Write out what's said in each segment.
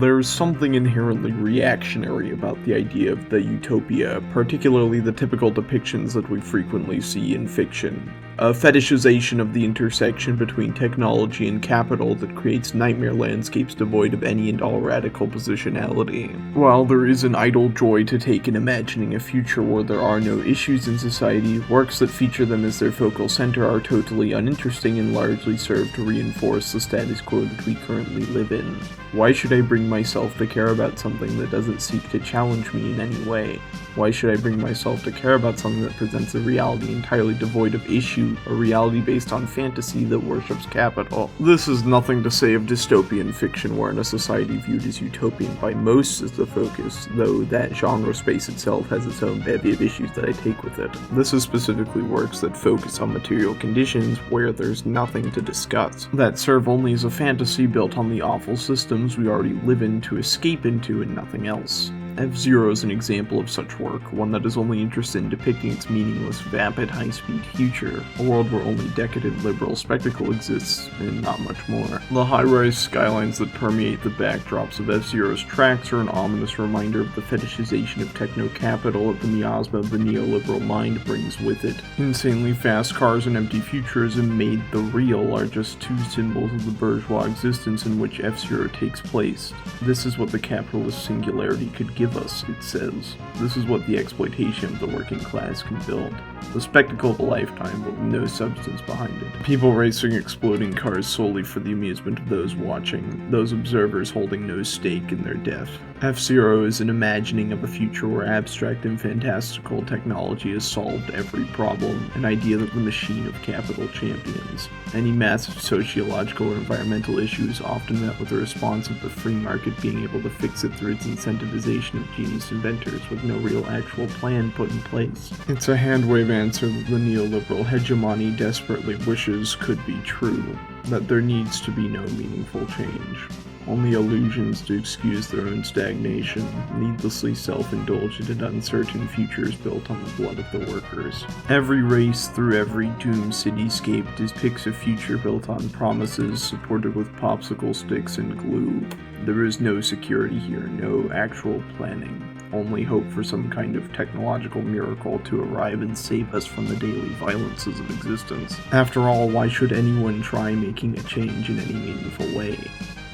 There's something inherently reactionary about the idea of the utopia, particularly the typical depictions that we frequently see in fiction. A fetishization of the intersection between technology and capital that creates nightmare landscapes devoid of any and all radical positionality. While there is an idle joy to take in imagining a future where there are no issues in society, works that feature them as their focal center are totally uninteresting and largely serve to reinforce the status quo that we currently live in. Why should I bring myself to care about something that doesn't seek to challenge me in any way? Why should I bring myself to care about something that presents a reality entirely devoid of issue, a reality based on fantasy that worships capital? This is nothing to say of dystopian fiction wherein a society viewed as utopian by most is the focus, though that genre space itself has its own bevy of issues that I take with it. This is specifically works that focus on material conditions where there's nothing to discuss, that serve only as a fantasy built on the awful systems we already live in to escape into and nothing else. F-Zero is an example of such work, one that is only interested in depicting its meaningless, vapid, high-speed future, a world where only decadent liberal spectacle exists, and not much more. The high-rise skylines that permeate the backdrops of F-Zero's tracks are an ominous reminder of the fetishization of techno-capital that the miasma of the neoliberal mind brings with it. Insanely fast cars and empty futurism made the real are just two symbols of the bourgeois existence in which F-Zero takes place. This is what the capitalist singularity could give us, it says. This is what the exploitation of the working class can build. The spectacle of a lifetime, but with no substance behind it. People racing exploding cars solely for the amusement of those watching, those observers holding no stake in their death. F-Zero is an imagining of a future where abstract and fantastical technology has solved every problem, an idea that the machine of capital champions. Any massive sociological or environmental issue is often met with a response of the free market being able to fix it through its incentivization of genius inventors with no real actual plan put in place. It's a hand-wave answer that the neoliberal hegemony desperately wishes could be true, that there needs to be no meaningful change. Only illusions to excuse their own stagnation, needlessly self-indulgent and uncertain futures built on the blood of the workers. Every race through every doomed cityscape depicts a future built on promises supported with popsicle sticks and glue. There is no security here, no actual planning. Only hope for some kind of technological miracle to arrive and save us from the daily violences of existence. After all, why should anyone try making a change in any meaningful way?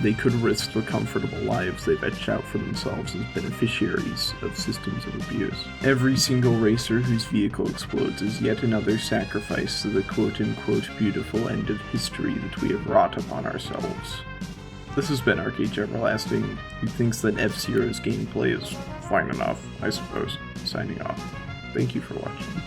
They could risk the comfortable lives they've etched out for themselves as beneficiaries of systems of abuse. Every single racer whose vehicle explodes is yet another sacrifice to the quote-unquote beautiful end of history that we have wrought upon ourselves. This has been Arcade Everlasting, who thinks that F-Zero's gameplay is fine enough, I suppose. Signing off. Thank you for watching.